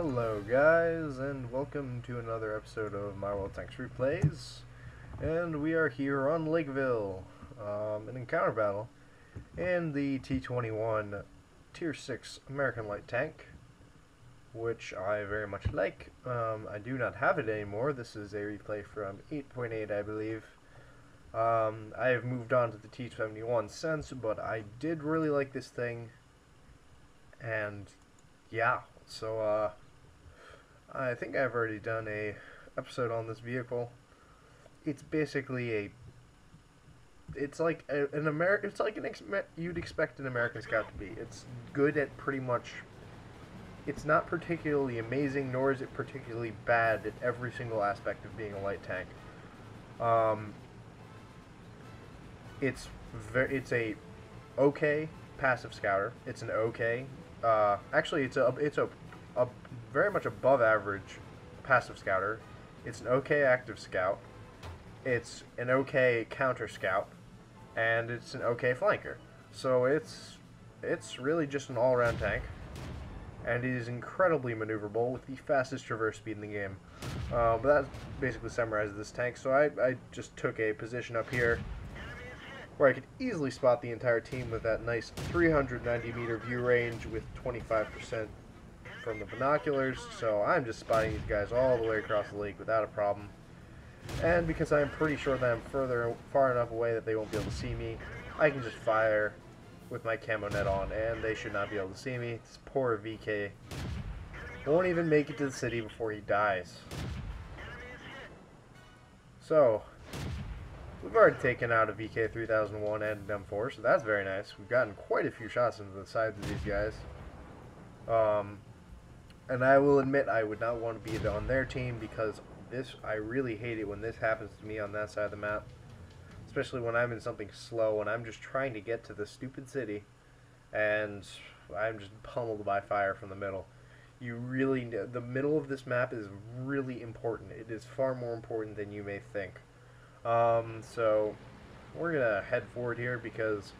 Hello guys, and welcome to another episode of my WoT Replays. And we are here on Lakeville, an encounter battle in the T21 Tier 6 American Light Tank, which I very much like. I do not have it anymore. This is a replay from 8.8, I believe. I have moved on to the T21 since, but I did really like this thing, and yeah, so I think I've already done a episode on this vehicle. It's basically it's like you'd expect an American Scout to be. It's good at pretty much. It's not particularly amazing, nor is it particularly bad at every single aspect of being a light tank. It's a okay passive scouter. It's an okay. Actually, it's a very much above average passive scouter. It's an okay active scout. It's an okay counter scout, and it's an okay flanker. So it's really just an all-around tank, and it is incredibly maneuverable with the fastest traverse speed in the game. But that basically summarizes this tank. So I just took a position up here where I could easily spot the entire team with that nice 390-meter view range with 25% from the binoculars. So I'm just spotting these guys all the way across the lake without a problem. And because I'm pretty sure that I'm far enough away that they won't be able to see me, I can just fire with my camo net on, and they should not be able to see me. This poor VK won't even make it to the city before he dies. So we've already taken out a VK 3001 and an M4, so that's very nice. We've gotten quite a few shots into the sides of these guys. And I will admit I would not want to be on their team, because I really hate it when this happens to me on that side of the map. Especially when I'm in something slow and I'm just trying to get to the stupid city, and I'm just pummeled by fire from the middle. The middle of this map is really important. It is far more important than you may think. So we're gonna head forward here because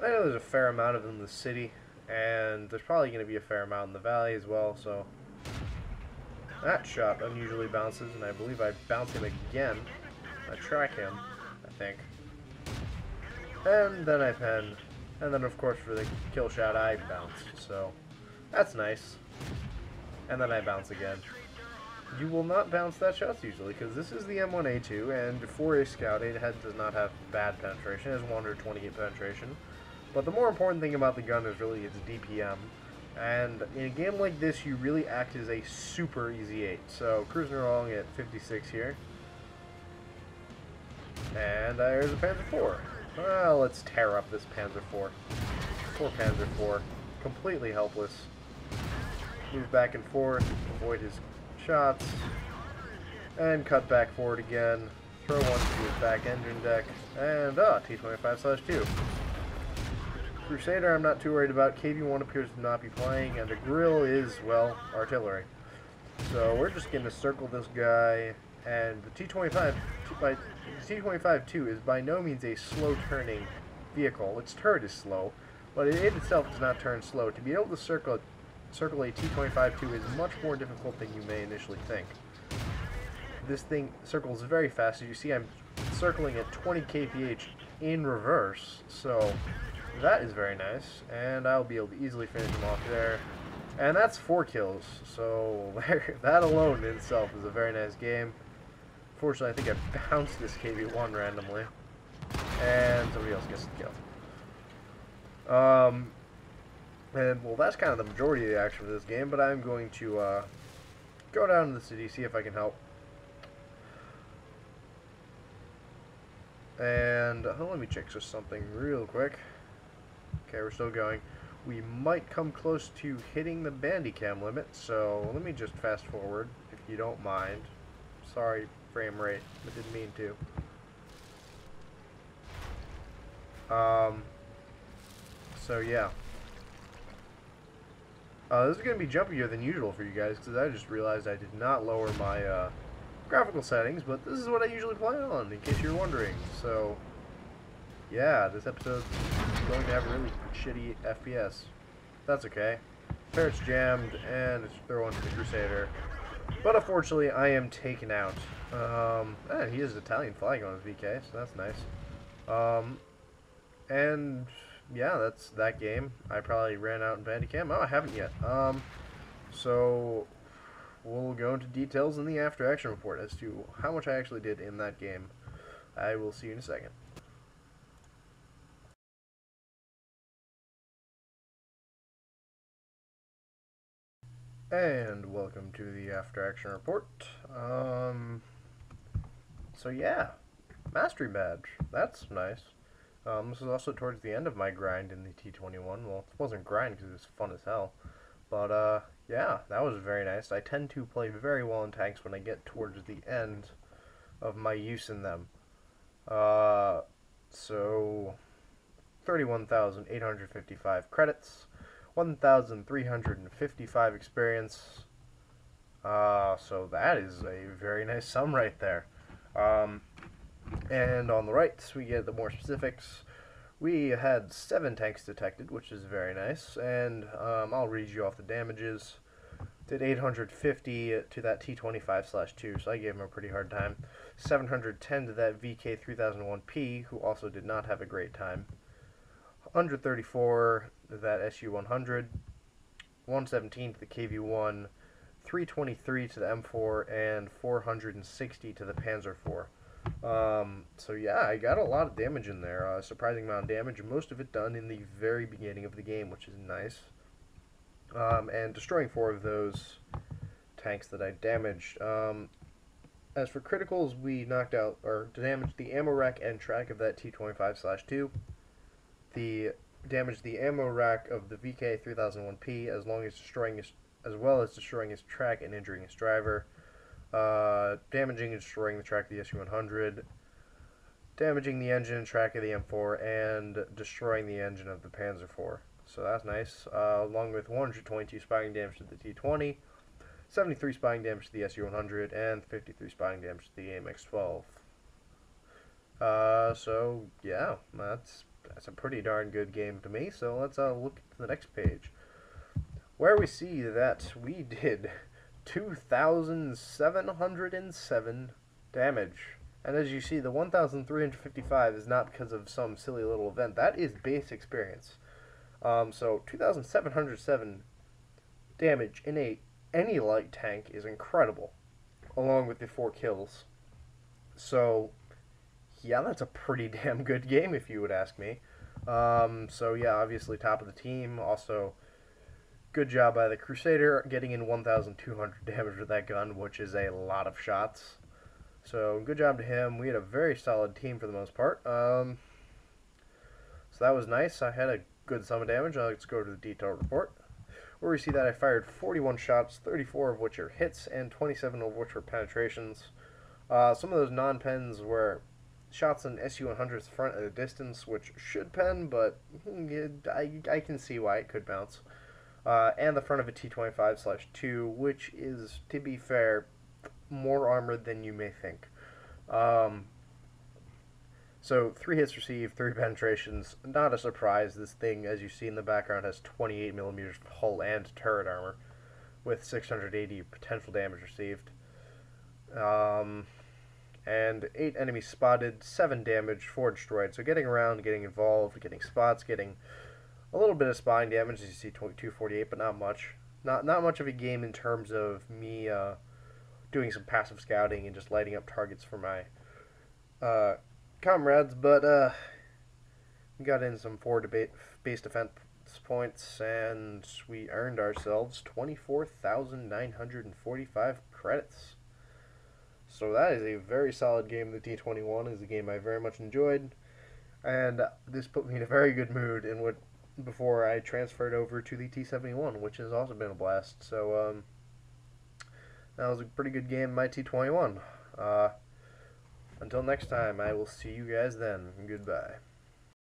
I know there's a fair amount of them in the city, and there's probably gonna be a fair amount in the valley as well. So that shot unusually bounces, and I believe I bounce him again. I track him, I think, and then I pen, and then of course for the kill shot I bounce. So that's nice, and then I bounce again. You will not bounce that shot usually, because this is the M1A2, and for a scout, it does not have bad penetration. It has 128 penetration. But the more important thing about the gun is really its DPM. And in a game like this, you really act as a super easy 8. So cruising along at 56 here. And there's a Panzer IV. Well, let's tear up this Panzer IV. Poor Panzer IV. Completely helpless. Move back and forth, avoid his shots, and cut back forward again, throw one to his back engine deck, and T25/2. Crusader I'm not too worried about. KV-1 appears to not be playing, and the grill is, well, artillery. So we're just going to circle this guy, and the T25-2 is by no means a slow turning vehicle. Its turret is slow, but it itself does not turn slow. To be able to circle a T25-2 is much more difficult than you may initially think. This thing circles very fast. As you see, I'm circling at 20 kph in reverse, so that is very nice, and I'll be able to easily finish him off there. And that's 4 kills, so that alone in itself is a very nice game. Fortunately, I think I bounced this KV-1 randomly, and somebody else gets the kill. And, well, that's kind of the majority of the action for this game, but I'm going to go down to the city, see if I can help. And let me check just something real quick. Okay, we're still going. We might come close to hitting the Bandicam limit, so let me just fast forward, if you don't mind. Sorry, frame rate, I didn't mean to. So yeah. This is going to be jumpier than usual for you guys, because I just realized I did not lower my graphical settings, but this is what I usually play on, in case you're wondering. So, yeah, this episode is going to have really shitty FPS. That's okay. Parrot's jammed, and it's throw onto the Crusader. But unfortunately, I am taken out. He has Italian flag on his VK, so that's nice. And yeah, that's that game. I probably ran out in Bandicam. Oh, I haven't yet. So we'll go into details in the after action report as to how much I actually did in that game. I will see you in a second. And welcome to the after action report. So yeah, mastery badge. That's nice. This is also towards the end of my grind in the T21. Well, it wasn't grind because it was fun as hell. But yeah, that was very nice. I tend to play very well in tanks when I get towards the end of my use in them. So 31,855 credits, 1,355 experience. So that is a very nice sum right there. And on the right, we get the more specifics. We had 7 tanks detected, which is very nice. And I'll read you off the damages. Did 850 to that T25/2, so I gave him a pretty hard time. 710 to that VK3001P, who also did not have a great time. 134 to that SU100. 117 to the KV1. 323 to the M4, and 460 to the Panzer IV. So yeah, I got a lot of damage in there, a surprising amount of damage, most of it done in the very beginning of the game, which is nice. And destroying 4 of those tanks that I damaged. As for criticals, we knocked out, or damaged the ammo rack and track of that T25/2. The damaged the ammo rack of the VK3001P, as well as destroying his track and injuring his driver. Damaging and destroying the track of the SU100. Damaging the engine and track of the M4, and destroying the engine of the Panzer IV. So that's nice. Along with 122 spying damage to the T20, 73 spying damage to the SU100, and 53 spying damage to the AMX-12. So yeah, that's a pretty darn good game to me. So let's look at the next page, where we see that we did 2,707 damage. And as you see, the 1,355 is not because of some silly little event. That is base experience. So 2,707 damage in any light tank is incredible, along with the 4 kills. So yeah, that's a pretty damn good game if you would ask me. So yeah, obviously top of the team. Also, good job by the Crusader getting in 1,200 damage with that gun, which is a lot of shots. So good job to him. We had a very solid team for the most part. So that was nice. I had a good sum of damage. Let's go to the detailed report, where we see that I fired 41 shots, 34 of which are hits, and 27 of which were penetrations. Some of those non-pens were shots in SU-100's front at a distance, which should pen, but I can see why it could bounce. And the front of a T25/2, which is, to be fair, more armored than you may think. So 3 hits received, 3 penetrations. Not a surprise. This thing, as you see in the background, has 28mm hull and turret armor, with 680 potential damage received. And 8 enemies spotted, 7 damage, 4 destroyed. So getting around, getting involved, getting spots, getting a little bit of spine damage, as you see, 248, but not much. Not much of a game in terms of me doing some passive scouting and just lighting up targets for my comrades, but we got in some 4 base defense points, and we earned ourselves 24,945 credits. So that is a very solid game. The T21 is a game I very much enjoyed, and this put me in a very good mood before I transferred over to the T71, which has also been a blast. So that was a pretty good game in my T21. Until next time, I will see you guys then. Goodbye.